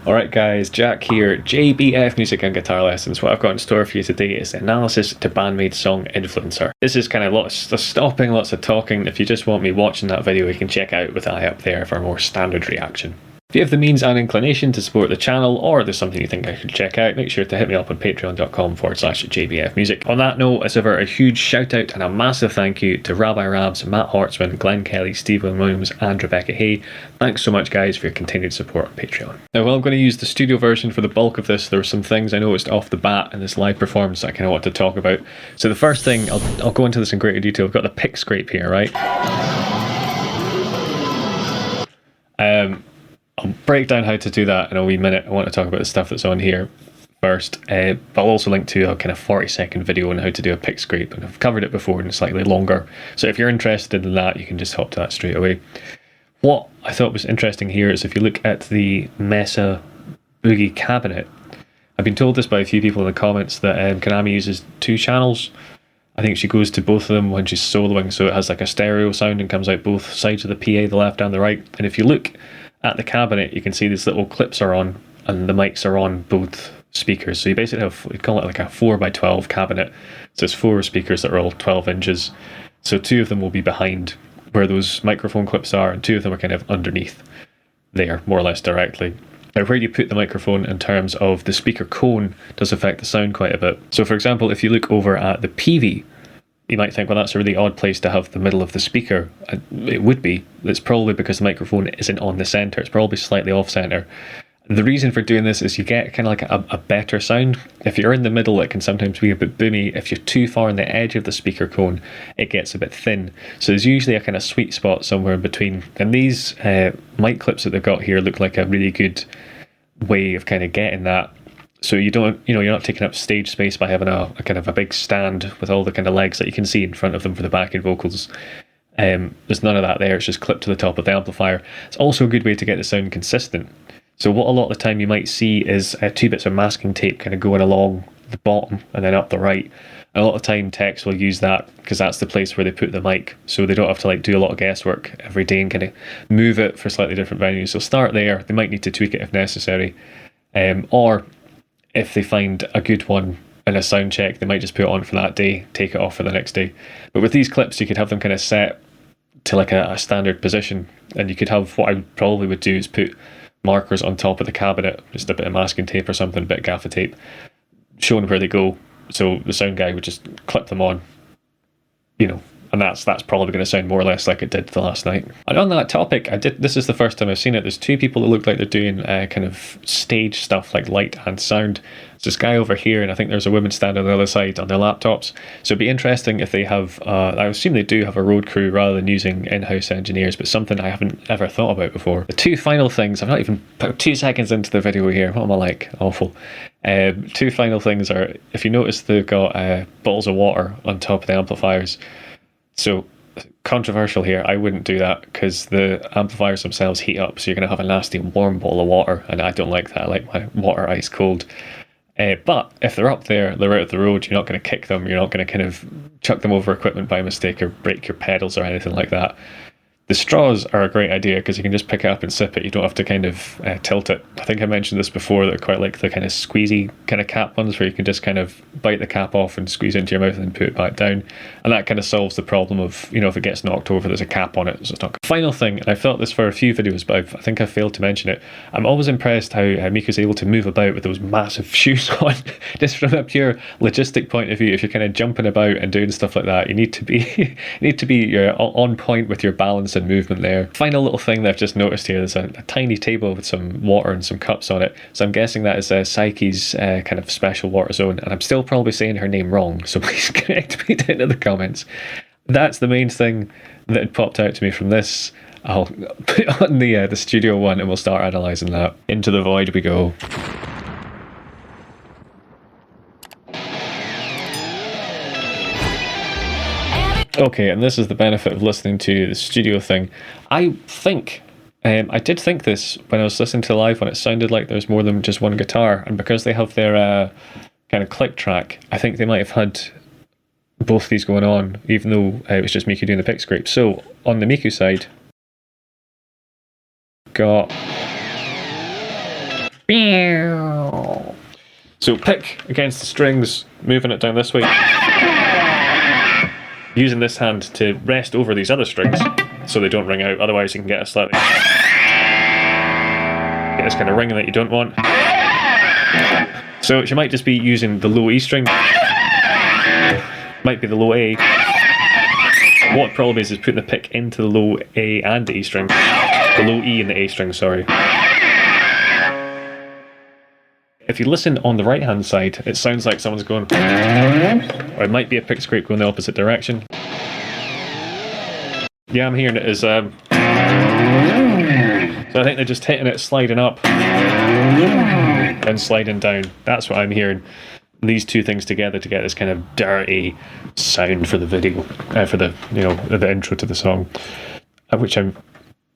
Alright guys, Jack here, JBF Music and Guitar Lessons. What I've got in store for you today is analysis to band-maid song Influencer. This is kind of lots of stopping, lots of talking. If you just want me watching that video, you can check out with the eye up there for a more standard reaction. If you have the means and inclination to support the channel, or there's something you think I should check out, make sure to hit me up on patreon.com/JBFmusic. On that note, as ever, a huge shout out and a massive thank you to Rabbi Rabs, Matt Hortzman, Glenn Kelly, Stephen Williams and Rebecca Hay. Thanks so much guys for your continued support on Patreon. Now while I'm going to use the studio version for the bulk of this, there were some things I noticed off the bat in this live performance that I kind of want to talk about. So the first thing, I'll go into this in greater detail. We've got the pick scrape here, right? I'll break down how to do that in a wee minute. I want to talk about the stuff that's on here first, but I'll also link to a kind of 40-second video on how to do a pick scrape, and I've covered it before and it's slightly longer. So if you're interested in that, you can just hop to that straight away. What I thought was interesting here is if you look at the Mesa Boogie cabinet, I've been told this by a few people in the comments that Konami uses 2 channels. I think she goes to both of them when she's soloing, so it has like a stereo sound and comes out both sides of the PA, the left and the right. And if you look at the cabinet, you can see these little clips are on and the mics are on both speakers. So you basically have, we call it like a 4x12 cabinet. So it's 4 speakers that are all 12 inches. So 2 of them will be behind where those microphone clips are, and 2 of them are kind of underneath there, more or less directly. Now where you put the microphone in terms of the speaker cone does affect the sound quite a bit. So for example, if you look over at the PV, you might think, well, that's a really odd place to have the middle of the speaker. It would be. It's probably because the microphone isn't on the center. It's probably slightly off center. The reason for doing this is you get kind of like a better sound. If you're in the middle, it can sometimes be a bit boomy. If you're too far on the edge of the speaker cone, it gets a bit thin. So there's usually a kind of sweet spot somewhere in between. And these mic clips that they've got here look like a really good way of kind of getting that. So you don't, you're not taking up stage space by having a kind of a big stand with all the kind of legs that you can see in front of them for the backing vocals. There's none of that there. It's just clipped to the top of the amplifier. It's also a good way to get the sound consistent. So what a lot of the time you might see is 2 bits of masking tape kind of going along the bottom and then up the right. And a lot of time techs will use that because that's the place where they put the mic, so they don't have to like do a lot of guesswork every day and kind of move it for slightly different venues. So start there. They might need to tweak it if necessary, or if they find a good one in a sound check, they might just put it on for that day, take it off for the next day. But with these clips, you could have them kind of set to like a standard position, and you could have, what I probably would do is put markers on top of the cabinet, just a bit of masking tape or something, a bit of gaffer tape, showing where they go. So the sound guy would just clip them on, and that's probably going to sound more or less like it did the last night. And on that topic, this is the first time I've seen it. There's 2 people that look like they're doing kind of stage stuff like light and sound. There's this guy over here, and I think there's a woman standing on the other side on their laptops. So it'd be interesting if they have, I assume they do have a road crew rather than using in-house engineers, but something I haven't ever thought about before. The 2 final things, I'm not even about 2 seconds into the video here. What am I like? Awful. 2 final things are, if you notice, they've got bottles of water on top of the amplifiers. So controversial here, I wouldn't do that because the amplifiers themselves heat up, so you're going to have a nasty warm bottle of water, and I don't like that. I like my water ice cold. But if they're up there, they're out of the road, you're not going to kick them, you're not going to kind of chuck them over equipment by mistake or break your pedals or anything like that. The straws are a great idea because you can just pick it up and sip it. You don't have to kind of tilt it. I think I mentioned this before, that I quite like the kind of squeezy kind of cap ones where you can just kind of bite the cap off and squeeze into your mouth and then put it back down. And that kind of solves the problem of, if it gets knocked over, there's a cap on it. So it's not. Final thing, and I've felt this for a few videos, but I think I failed to mention it. I'm always impressed how Miku's able to move about with those massive shoes on. Just from a pure logistic point of view, if you're kind of jumping about and doing stuff like that, you need to be on point with your balance and movement there. Final little thing that I've just noticed here, there's a tiny table with some water and some cups on it. So I'm guessing that is Psyche's kind of special water zone, and I'm still probably saying her name wrong, so please correct me down in the comments. That's the main thing that had popped out to me from this. I'll put on the studio one and we'll start analysing that. Into the void we go. Okay, and this is the benefit of listening to the studio thing. I think, I did think this when I was listening to the live one, it sounded like there's more than just one guitar, and because they have their kind of click track, I think they might have had both these going on, even though it was just Miku doing the pick scrape. So on the Miku side, got So pick against the strings, moving it down this way. Using this hand to rest over these other strings so they don't ring out, otherwise you can get a slightly... get this kind of ringing that you don't want. So she might just be using the low E string, might be the low A. What it probably is putting the pick into the low A and the E string. The low E and the A string, sorry. If you listen on the right hand side, it sounds like someone's going, or it might be a pick scrape going the opposite direction. Yeah, I'm hearing it as so I think they're just hitting it, sliding up and sliding down. That's what I'm hearing. These two things together to get this kind of dirty sound for the video, for the the intro to the song, which I'm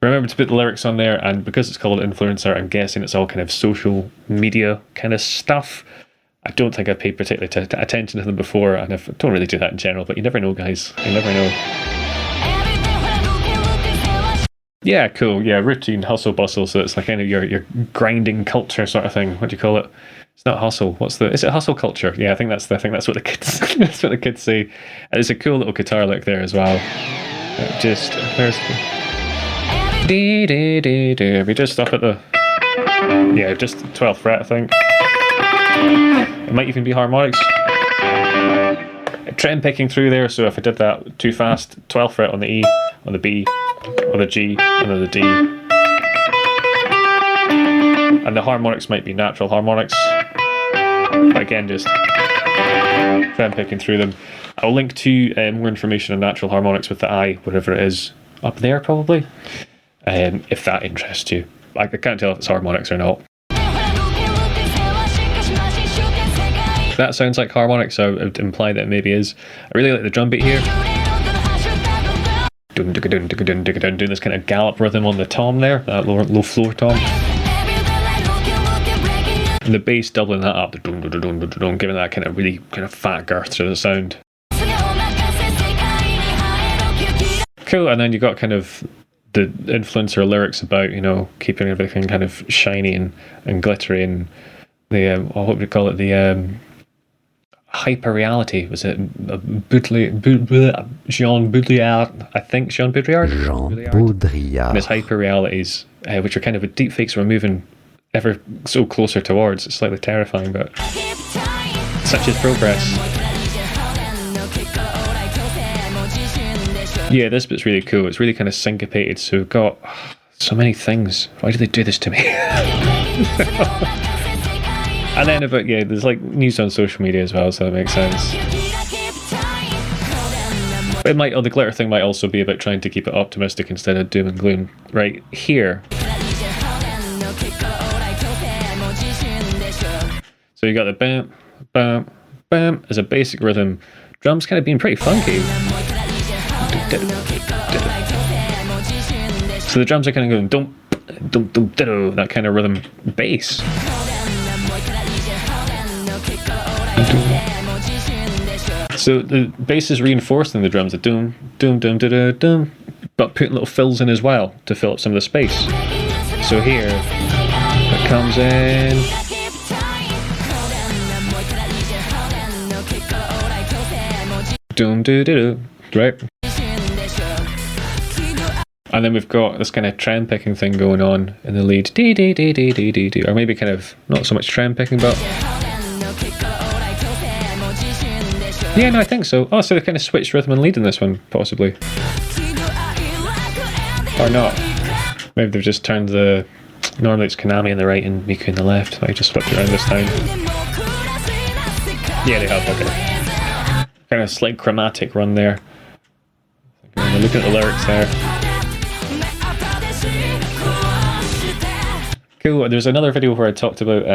remember to put the lyrics on there, and because it's called Influencer, I'm guessing it's all kind of social media kind of stuff. I don't think I've paid particularly attention to them before, and I don't really do that in general, but you never know, guys. You never know. Yeah, cool. Yeah, routine, hustle, bustle. So it's like kind of your grinding culture sort of thing. What do you call it? It's not hustle. Is it hustle culture? Yeah, I think that's what the kids. That's what the kids say. And there's a cool little guitar lick there as well. Just where's dee dee dee dee. We just stop at the just 12th fret, I think. It might even be harmonics. Trend picking through there. So if I did that too fast, 12th fret on the E, on the B, on the G, and then the D. And the harmonics might be natural harmonics. But again, just trend picking through them. I'll link to more information on natural harmonics with the I, whatever it is, up there probably, if that interests you. I can't tell if it's harmonics or not. That sounds like harmonics, so I would imply that it maybe is. I really like the drum beat here. Doing this kind of gallop rhythm on the tom there, that low floor tom. And the bass doubling that up, giving that kind of really kind of fat girth to the sound. Cool, and then you got kind of the influencer lyrics about, keeping everything kind of shiny and glittery, and the, what would we call it, the hyper reality. Was it Jean Baudrillard? I think Jean Baudrillard. And his hyper realities, which are kind of a deep fakes we're moving ever so closer towards. It's slightly terrifying, but such is progress. Yeah, this bit's really cool. It's really kind of syncopated, so we've got so many things. Why do they do this to me? And then there's like news on social media as well, so that makes sense. But the glitter thing might also be about trying to keep it optimistic instead of doom and gloom. Right here. So you got the bam, bam, bam as a basic rhythm. Drums kind of being pretty funky. So the drums are kind of going dum, dum, dum, dido, that kind of rhythm. Bass. So the bass is reinforcing the drums, the doom, doom, doom, da, da, doom, but putting little fills in as well to fill up some of the space. So here, it comes in. Doom, doo, doo, doo, right? And then we've got this kind of trend picking thing going on in the lead, dee dee dee dee dee dee dee, or maybe kind of not so much trend picking, but yeah, no, I think so. Oh, so they kind of switched rhythm and lead in this one, possibly, or not? Maybe they've just turned the. Normally it's Konami on the right and Miku on the left. I just flipped it around this time. Yeah, they have. Okay. Kind of slight chromatic run there. Looking at the lyrics there. Cool. There's another video where I talked about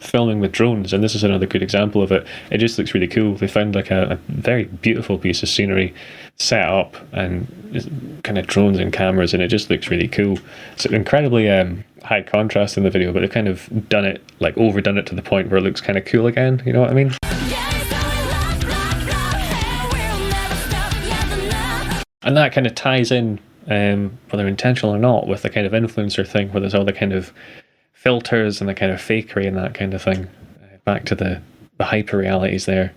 filming with drones, and this is another good example of it. It just looks really cool. They found like a very beautiful piece of scenery set up, and kind of drones and cameras, and it just looks really cool. It's incredibly high contrast in the video, but they've kind of done it, like overdone it to the point where it looks kind of cool again. You know what I mean? And that kind of ties in, whether intentional or not, with the kind of influencer thing where there's all the kind of filters and the kind of fakery and that kind of thing. Back to the hyper realities there.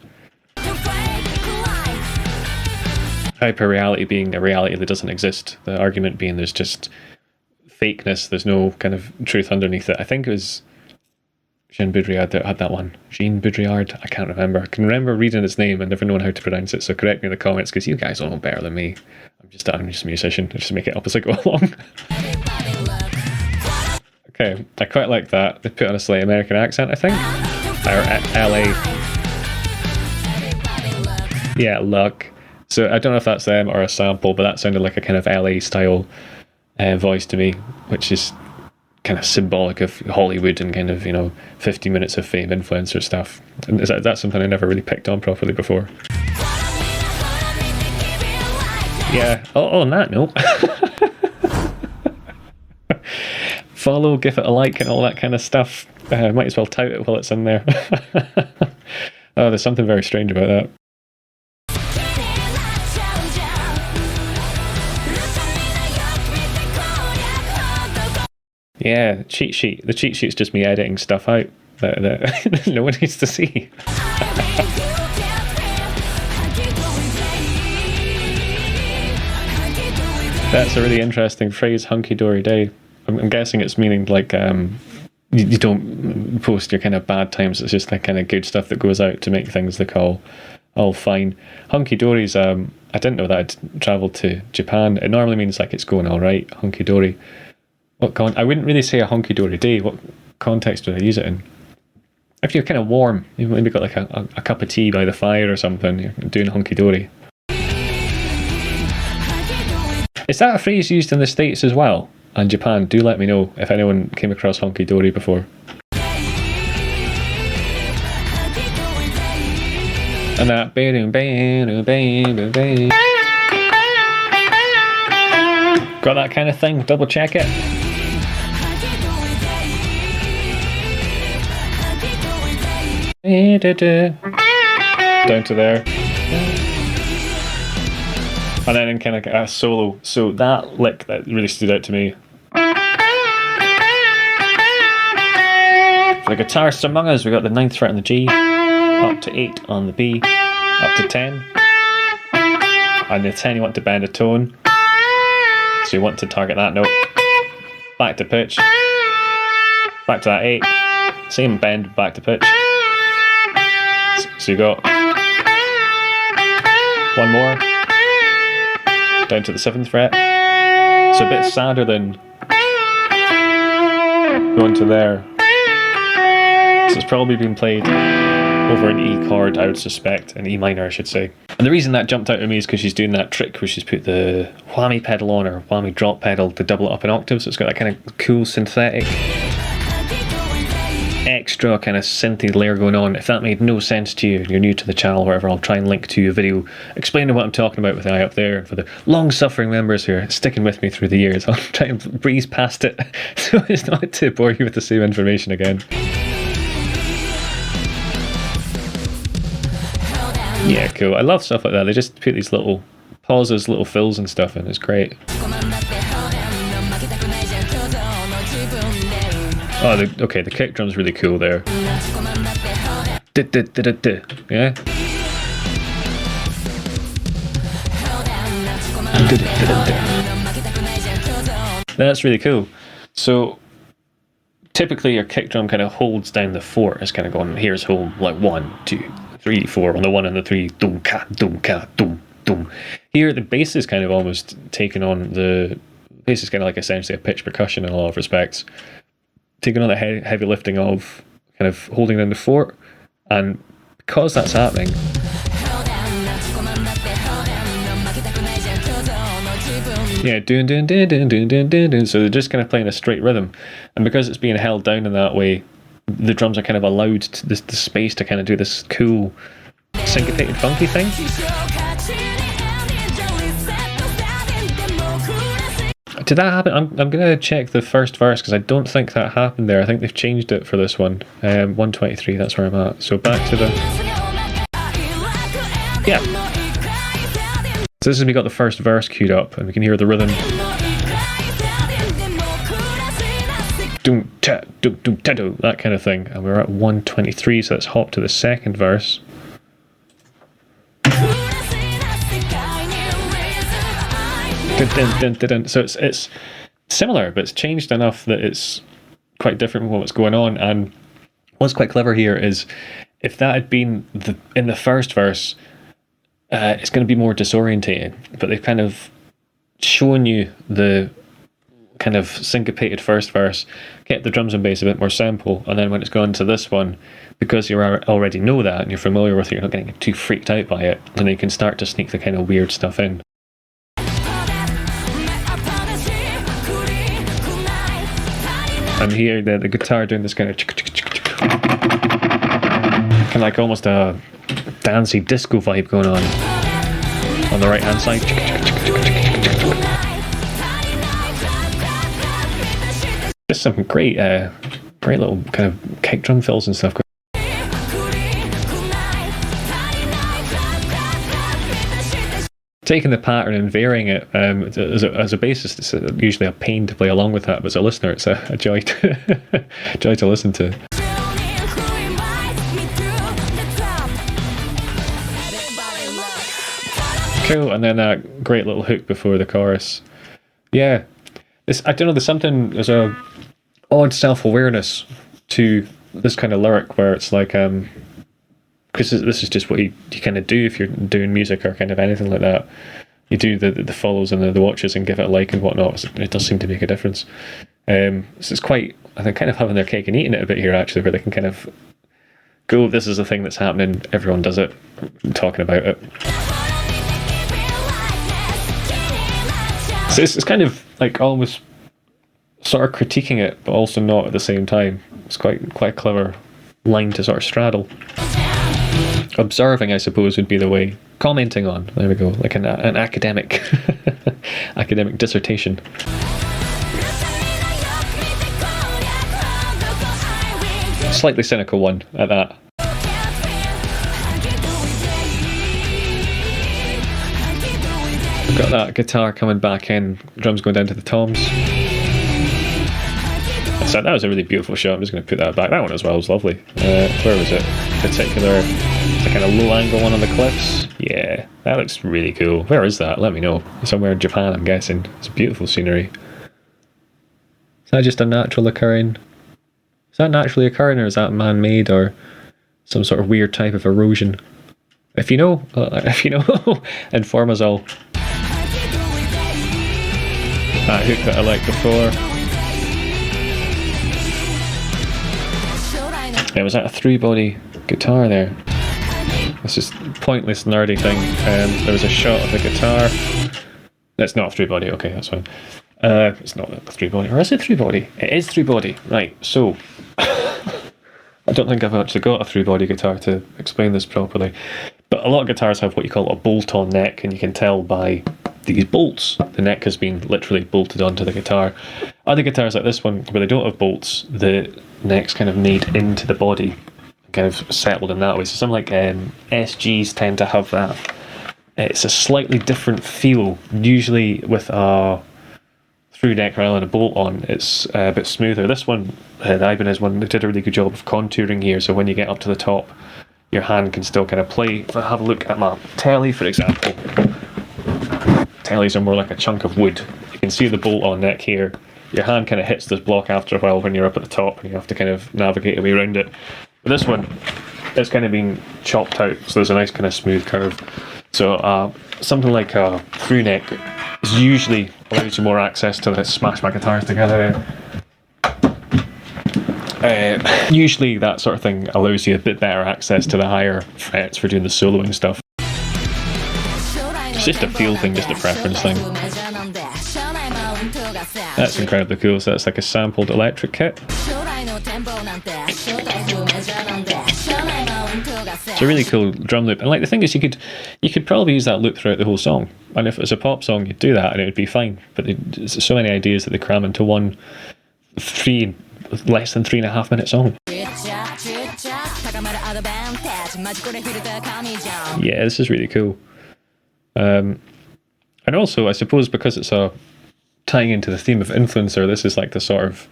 Hyper reality being a reality that doesn't exist. The argument being there's just fakeness, there's no kind of truth underneath it. I think it was Jean Baudrillard that had that one. Jean Baudrillard? I can't remember. I can remember reading his name and never knowing how to pronounce it, so correct me in the comments because you guys all know better than me. I'm just a musician. I just make it up as I go along. Okay, I quite like that. They put on a slight American accent, I think. Or LA. Yeah, luck. So I don't know if that's them or a sample, but that sounded like a kind of LA style voice to me, which is kind of symbolic of Hollywood and kind of, 50 minutes of fame influencer stuff. And that's something I never really picked on properly before. Yeah. Oh, on that note. Follow, give it a like and all that kind of stuff. Might as well tout it while it's in there. Oh, there's something very strange about that. Yeah, cheat sheet. The cheat sheet's just me editing stuff out that no one needs to see. That's a really interesting phrase, hunky-dory day. I'm guessing it's meaning like you don't post your kind of bad times, it's just that kind of good stuff that goes out to make things look all fine. Hunky-dory's, I didn't know that I'd travelled to Japan. It normally means like it's going alright, hunky-dory. I wouldn't really say a hunky-dory day. What context would I use it in? If you're kind of warm, you've maybe got like a cup of tea by the fire or something, you're doing hunky-dory. Is that a phrase used in the States as well? And Japan? Do let me know if anyone came across hunky-dory before. And that got that kind of thing, double check it. Down to there. And then in kind of a solo. So that lick that really stood out to me. For the guitarists among us, we got the 9th fret on the G, up to 8 on the B, up to 10. And the 10 you want to bend a tone. So you want to target that note. Back to pitch. Back to that 8. Same bend, back to pitch. So you got one more. Down to the 7th fret. So a bit sadder than going to there. So it's probably been played over an E chord, I would suspect, an E minor I should say. And the reason that jumped out at me is because she's doing that trick where she's put the whammy pedal on, or whammy drop pedal, to double it up an octave, so it's got that kind of cool synthetic extra kind of synthy layer going on. If that made no sense to you, you're new to the channel, whatever, I'll try and link to a video explaining what I'm talking about with the eye up there. And for the long-suffering members who are sticking with me through the years, I'll try and breeze past it so it's not to bore you with the same information again. Yeah, cool. I love stuff like that. They just put these little pauses, little fills and stuff in. It's great. Oh, okay, the kick drum's really cool there. Yeah. That's really cool. So typically your kick drum kind of holds down the 4. It's kind of going, here's home, like 1, 2, 3, 4 on the 1 and the 3. Dum ka dum ka dum dum. Here the bass is kind of almost taking on the bass is kind of like essentially a pitch percussion in a lot of respects. Taking on the heavy lifting of kind of holding down the 4, and because that's happening, yeah, doon. So they're just kind of playing a straight rhythm, and because it's being held down in that way, the drums are kind of allowed the space to kind of do this cool syncopated funky thing. Did that happen? I'm going to check the first verse because I don't think that happened there. I think they've changed it for this one. 123, that's where I'm at. So back to the... Yeah. So this is we got the first verse queued up and we can hear the rhythm. Doom, that kind of thing. And we're at 123, so let's hop to the second verse. So it's similar, but it's changed enough that it's quite different from what's going on. And what's quite clever here is if that had been in the first verse, it's going to be more disorientating, but they've kind of shown you the kind of syncopated first verse, get the drums and bass a bit more simple, and then when it's gone to this one, because you already know that and you're familiar with it, you're not getting too freaked out by it, and you can start to sneak the kind of weird stuff in. And here the guitar doing this kind of like almost a dancey disco vibe going on the right hand side. Just some great little kind of kick drum fills and stuff. Taking the pattern and varying it as a bassist, it's usually a pain to play along with that, but as a listener, it's a joy to listen to. Cool, and then that great little hook before the chorus. Yeah, I don't know. There's a odd self-awareness to this kind of lyric where it's like, because this is just what you kind of do if you're doing music or kind of anything like that. You do the follows and the watches and give it a like and whatnot. It does seem to make a difference. So it's quite, I think, kind of having their cake and eating it a bit here, actually, where they can kind of go, this is a thing that's happening, everyone does it, talking about it. So it's kind of like almost sort of critiquing it, but also not at the same time. It's quite a clever line to sort of straddle. Observing, I suppose, would be the way. Commenting on, there we go, like an academic academic dissertation. Slightly cynical one at that. We've got that guitar coming back in, drums going down to the toms. So that was a really beautiful shot. I'm just going to put that back. That one as well was lovely. Where was it? Particular, the kind of low angle one on the cliffs. Yeah, that looks really cool. Where is that? Let me know. Somewhere in Japan, I'm guessing. It's beautiful scenery. Is that just a natural occurring? Is that naturally occurring, or is that man-made, or some sort of weird type of erosion? If you know, inform us all. That hook that I liked before. Yeah, was that a 3-body guitar there? It's just pointless nerdy thing. There was a shot of the guitar. That's not a 3-body. Okay, that's fine. It's not a 3-body, or is it 3-body? It is 3-body. Right. So I don't think I've actually got a 3-body guitar to explain this properly. But a lot of guitars have what you call a bolt-on neck, and you can tell by these bolts. The neck has been literally bolted onto the guitar. Other guitars like this one, where they don't have bolts, the neck's kind of made into the body, kind of settled in that way. So some like SGs tend to have that. It's a slightly different feel. Usually with a through neck rather than a bolt on, it's a bit smoother. This one, the Ibanez one, they did a really good job of contouring here, so when you get up to the top, your hand can still kind of play. If I have a look at my telly, for example, tellies are more like a chunk of wood. You can see the bolt on neck here. Your hand kind of hits this block after a while when you're up at the top, and you have to kind of navigate your way around it. But this one, it's kind of been chopped out, so there's a nice kind of smooth curve. So something like a through neck is usually allows you more access to the smash my guitars together. Usually that sort of thing allows you a bit better access to the higher frets for doing the soloing stuff. It's just a feel thing, just a preference thing. That's incredibly cool. So that's like a sampled electric kit. It's a really cool drum loop, and like the thing is, you could probably use that loop throughout the whole song. And if it was a pop song, you'd do that, and it would be fine. But there's so many ideas that they cram into one less than 3.5 minute song. Yeah, this is really cool. And also, I suppose because it's tying into the theme of influencer, this is like the sort of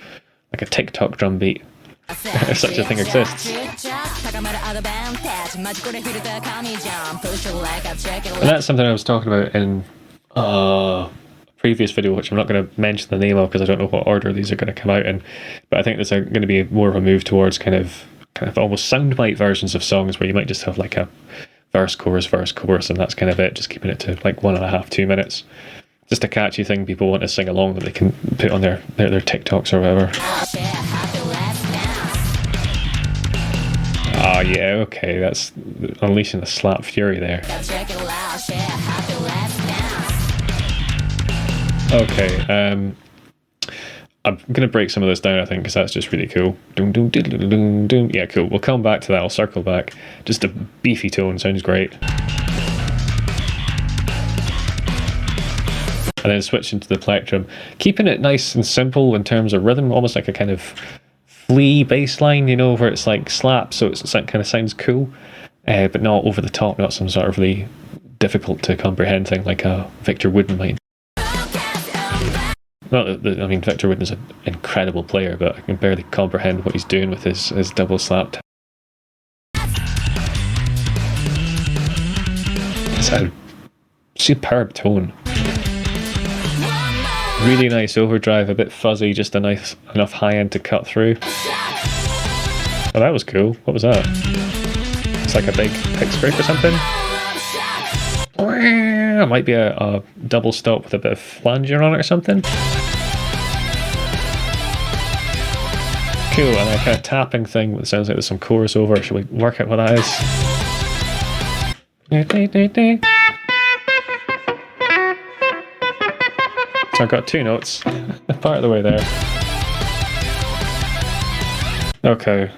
like a TikTok drum beat, if such a thing exists. And that's something I was talking about in a previous video, which I'm not going to mention the name of because I don't know what order these are going to come out in, but I think there's going to be more of a move towards kind of almost soundbite versions of songs where you might just have like a verse, chorus, and that's kind of it, just keeping it to like 1.5, 2 minutes. Just a catchy thing people want to sing along that they can put on their TikToks or whatever. Ah, yeah, okay, that's unleashing the slap fury there. Okay, I'm going to break some of this down, I think, because that's just really cool. Yeah, cool. We'll come back to that. I'll circle back. Just a beefy tone. Sounds great. And then switch into the plectrum. Keeping it nice and simple in terms of rhythm, almost like a kind of flea bass line, you know, where it's like slap, so it kind of sounds cool, but not over the top, not some sort of really difficult to comprehend thing like a Victor Wooden might. Not that, I mean, Victor Wooden's an incredible player, but I can barely comprehend what he's doing with his double slap. It's a superb tone. Really nice overdrive, a bit fuzzy, just enough high end to cut through. Oh, that was cool. What was that? It's like a big pick scrape or something? It might be a double stop with a bit of flanger on it or something. Cool, and a kind of tapping thing that sounds like there's some chorus over. Should we work out what that is? So I've got 2 notes, part of the way there. Okay.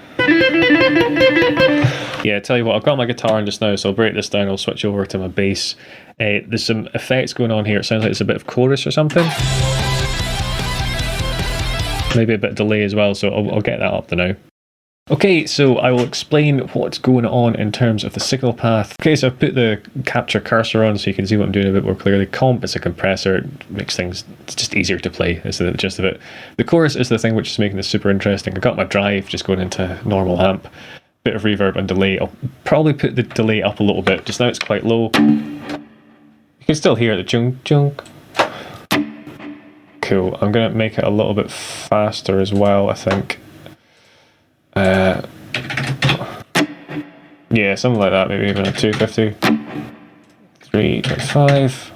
Yeah, tell you what, I've got my guitar in just now, so I'll break this down, I'll switch over to my bass. There's some effects going on here, it sounds like it's a bit of chorus or something. Maybe a bit of delay as well, so I'll get that up now. Okay, so I will explain what's going on in terms of the signal path. Okay, so I've put the capture cursor on so you can see what I'm doing a bit more clearly. Comp is a compressor, it makes things just easier to play, is the gist of it. The chorus is the thing which is making this super interesting. I've got my drive just going into normal amp, bit of reverb and delay. I'll probably put the delay up a little bit, just now it's quite low. You can still hear the chunk chunk. Cool, I'm going to make it a little bit faster as well, I think. Yeah, something like that, maybe even a 250, 3.5,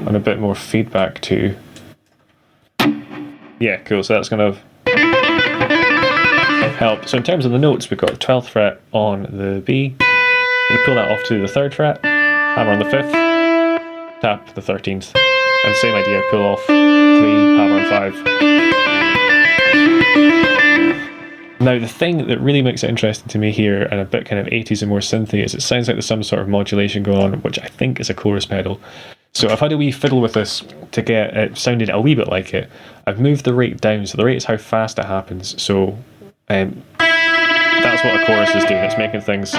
and a bit more feedback too. Yeah, cool, so that's going to help. So in terms of the notes, we've got 12th fret on the B, we pull that off to the 3rd fret, hammer on the 5th, tap the 13th, and same idea, pull off 3, hammer on 5. Now, the thing that really makes it interesting to me here, and a bit kind of 80s and more synthy, is it sounds like there's some sort of modulation going on, which I think is a chorus pedal. So I've had a wee fiddle with this to get it sounded a wee bit like it. I've moved the rate down, so the rate is how fast it happens. So that's what a chorus is doing. It's making things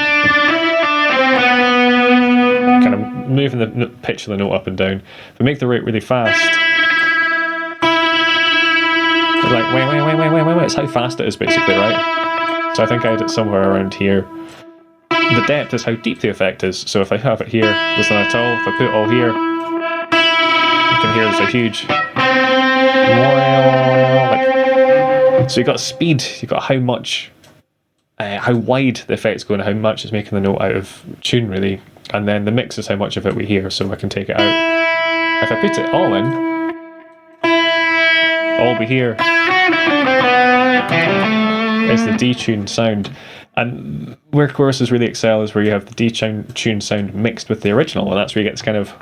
kind of moving the pitch of the note up and down. If we make the rate really fast, like wait, it's how fast it is basically, right? So I think I had it somewhere around here. The depth is how deep the effect is, so if I have it here, there's none at all. If I put it all here, you can hear there's a huge like, so you got speed, you got how much how wide the effect's going, how much it's making the note out of tune really, and then the mix is how much of it we hear, so I can take it out. If I put it all in, all we hear is the detuned sound. And where choruses really excel is where you have the detuned sound mixed with the original, and that's where you get this kind of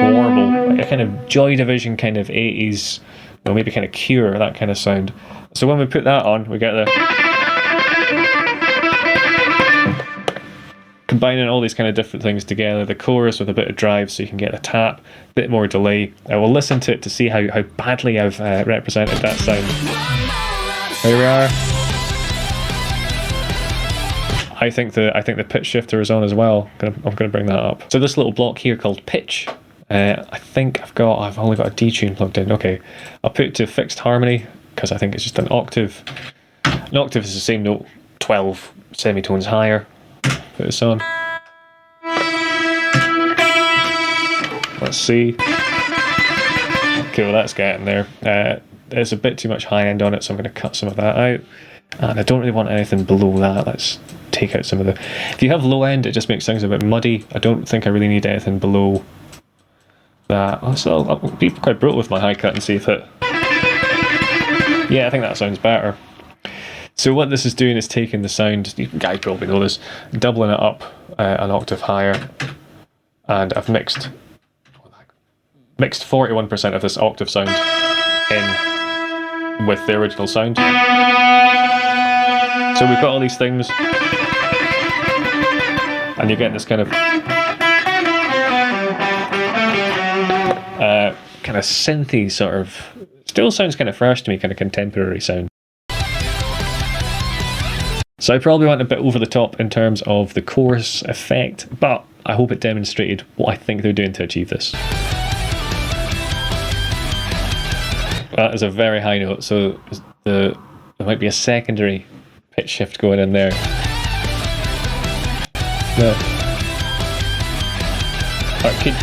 warble, like a kind of Joy Division kind of 80s, or maybe kind of Cure, that kind of sound. So when we put that on, we get the combining all these kind of different things together, the chorus with a bit of drive so you can get a tap, a bit more delay. I will listen to it to see how badly I've represented that sound. Here we are. I think the pitch shifter is on as well. I'm going to bring that up. So this little block here called pitch, I think I've only got a D tune plugged in. Okay, I'll put it to fixed harmony because I think it's just an octave. An octave is the same note, 12 semitones higher. Put this on. Let's see. Okay, well that's getting there. There's a bit too much high end on it, so I'm going to cut some of that out. And I don't really want anything below that. Let's take out some of the... If you have low end, it just makes things a bit muddy. I don't think I really need anything below that. So I'll be quite brutal with my high cut and see if it... Yeah, I think that sounds better. So what this is doing is taking the sound, you guys probably know this, doubling it up an octave higher, and I've mixed 41% of this octave sound in with the original sound. So we've got all these things, and you're getting this kind of synthy sort of, still sounds kind of fresh to me, kind of contemporary sound. So I probably went a bit over the top in terms of the chorus effect, but I hope it demonstrated what I think they're doing to achieve this. That is a very high note, so there might be a secondary pitch shift going in there. No. Or it could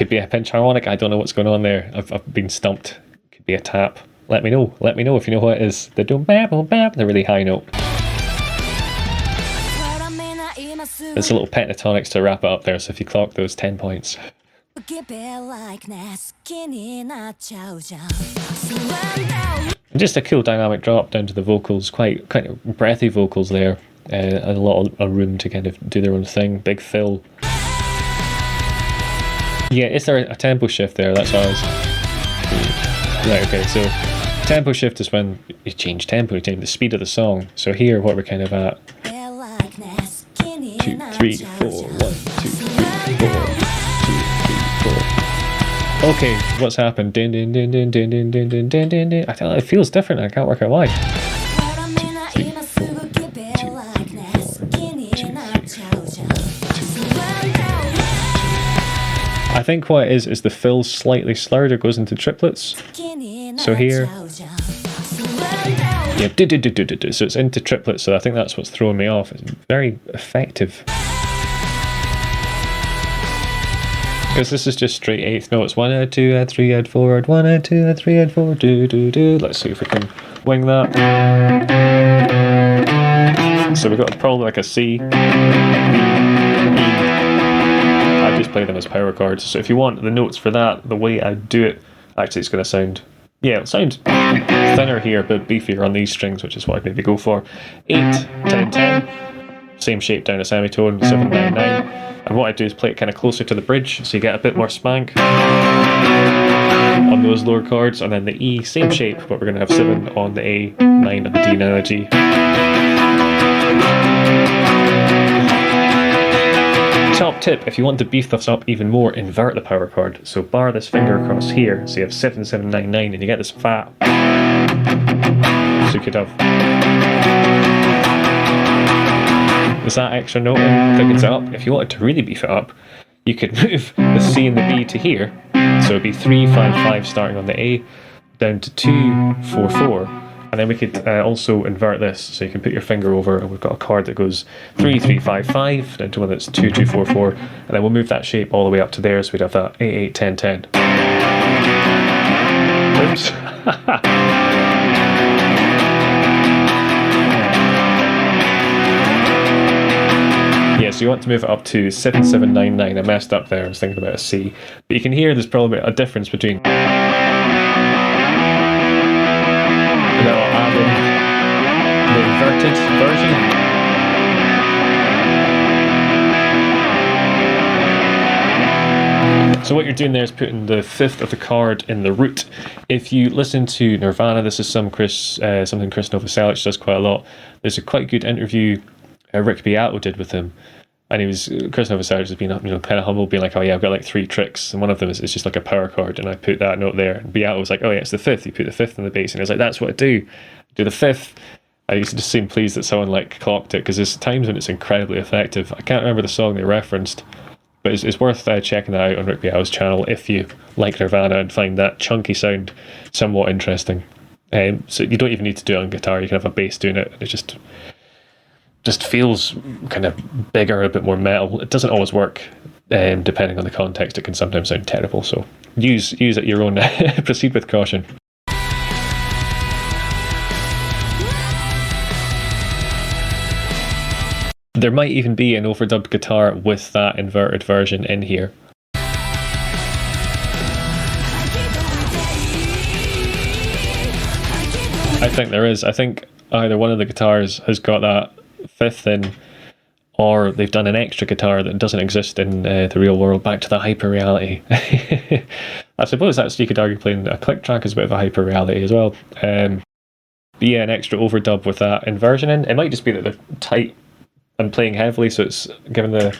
be a pinch harmonic. I don't know what's going on there. I've been stumped. It could be a tap. Let me know if you know what it is. They're doing bam, bam, the really high note. There's a little pentatonics to wrap it up there, so if you clock those 10 points. And just a cool dynamic drop down to the vocals, quite kind of breathy vocals there. A lot of room to kind of do their own thing. Big fill. Yeah, is there a tempo shift there? That's what I was... Right, okay, so tempo shift is when you change tempo, you change the speed of the song. So here, what we're kind of at... 2, 3, 4, 1, 2, 3, 4, 2, 3, 4. Okay, what's happened? Din, din, din, din, din, din, din, din, din, din, din. I don't know, it feels different, I can't work out why. 2, 3, 4, 2, 3, 4, 2, 3, 4. I think what it is the fill slightly slurred, it goes into triplets. So here, yeah, so it's into triplets, so I think that's what's throwing me off. It's very effective. Because this is just straight eighth notes. 1 add 2 add 3 add 4 add 1 add 2 add 3 add 4 do do do. Let's see if we can wing that. So we've got probably like a C. I just play them as power chords. So if you want the notes for that, the way I do it, actually it's going to sound, yeah, it'll sound thinner here, but beefier on these strings, which is what I'd maybe go for. 8, 10, 10. Same shape down a semitone, 7, 9, 9. And what I do is play it kind of closer to the bridge, so you get a bit more spank on those lower chords, and then the E, same shape, but we're going to have 7 on the A, 9 on the D, and the G. Top tip, if you want to beef this up even more, invert the power chord. So bar this finger across here, so you have 7, 7, 9, 9, and you get this fat. So you could have... Is that extra note thickens it up? If you wanted to really beef it up, you could move the C and the B to here. So it'd be 3, 5, 5 starting on the A, down to 2, 4, 4. And then we could also invert this. So you can put your finger over, and we've got a chord that goes 3, 3, 5, 5, down to one that's 2, 2, 4, 4. And then we'll move that shape all the way up to there, so we'd have that 8, 8, 10, 10. Oops. Yeah, so you want to move it up to 7, 7, 9, 9. I messed up there, I was thinking about a C. But you can hear there's probably a difference between... And then I'll add in the inverted version. So what you're doing there is putting the fifth of the chord in the root. If you listen to Nirvana, this is something Chris Novoselic does quite a lot. There's a quite good interview Rick Beato did with him, and Chris Novoselic has been kind of humble, being like, oh yeah, I've got like 3 tricks, and one of them is just like a power chord, and I put that note there, and Beato was like, oh yeah, it's the fifth. You put the fifth on the bass, and I was like, that's what I do the fifth. I used to just seem pleased that someone like clocked it, because there's times when it's incredibly effective. I can't remember the song they referenced, but But it's worth checking that out on Rick Beato's channel if you like Nirvana and find that chunky sound somewhat interesting. So you don't even need to do it on guitar, you can have a bass doing it, and it just feels kind of bigger, a bit more metal. It doesn't always work, depending on the context. It can sometimes sound terrible, so use at your own proceed with caution. There might even be an overdubbed guitar with that inverted version in here. I think there is. I think either one of the guitars has got that fifth in, or they've done an extra guitar that doesn't exist in the real world, back to the hyper reality. I suppose that's, you could argue playing a click track is a bit of a hyper reality as well. But yeah, an extra overdub with that inversion in. It might just be that they're tight and playing heavily, so it's given the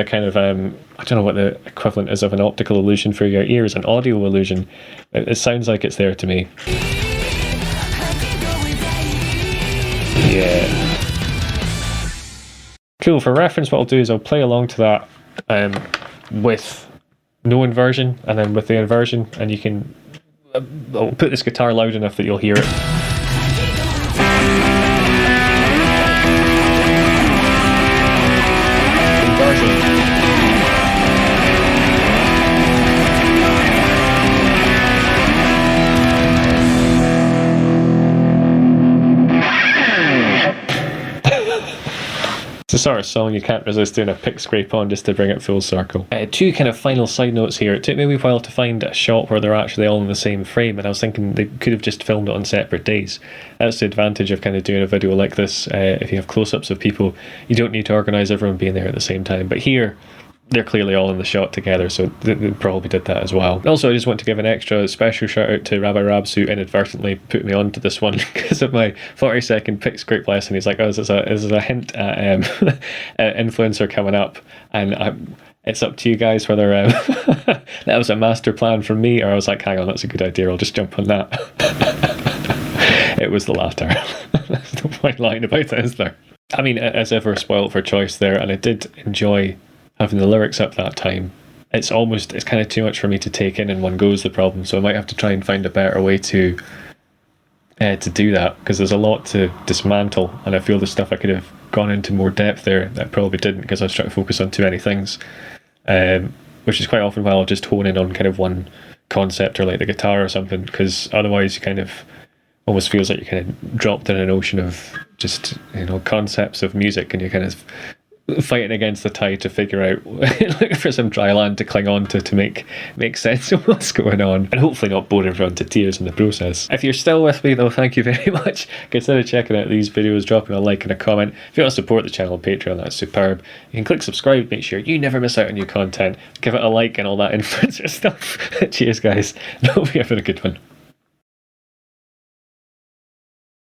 kind of I don't know what the equivalent is of an optical illusion for your ears, an audio illusion. It sounds like it's there to me. Yeah. Cool. For reference, what I'll do is I'll play along to that with no inversion, and then with the inversion, and you can I'll put this guitar loud enough that you'll hear it. It's the sort of song you can't resist doing a pick scrape on just to bring it full circle. Two kind of final side notes here. It took me a wee while to find a shot where they're actually all in the same frame, and I was thinking they could have just filmed it on separate days. That's the advantage of kind of doing a video like this. If you have close-ups of people, you don't need to organise everyone being there at the same time. But here, they're clearly all in the shot together, so they probably did that as well. Also, I just want to give an extra special shout out to Rabbi Rabs, who inadvertently put me onto this one because of my 40-second pick scrape lesson. He's like, oh, this is a hint at influencer coming up, and it's up to you guys whether that was a master plan from me, or I was like, hang on, that's a good idea, I'll just jump on that. It was the latter. There's no point lying about it, is there? I mean, as ever, spoiled for choice there, and I did enjoy having the lyrics up that time. It's kind of too much for me to take in one go is the problem, so I might have to try and find a better way to do that, because there's a lot to dismantle, and I feel the stuff I could have gone into more depth there that I probably didn't, because I was trying to focus on too many things, which is quite often why I'll just hone in on kind of one concept, or like the guitar or something, because otherwise you kind of almost feels like you're kind of dropped in an ocean of just, concepts of music, and you're kind of fighting against the tide to figure out, looking for some dry land to cling on to make sense of what's going on, and hopefully not bore everyone to tears in the process. If you're still with me though, thank you very much. Consider checking out these videos, dropping a like and a comment. If you want to support the channel on Patreon, that's superb. You can click subscribe, make sure you never miss out on new content, give it a like and all that influencer stuff. Cheers guys, and hope you have a good one.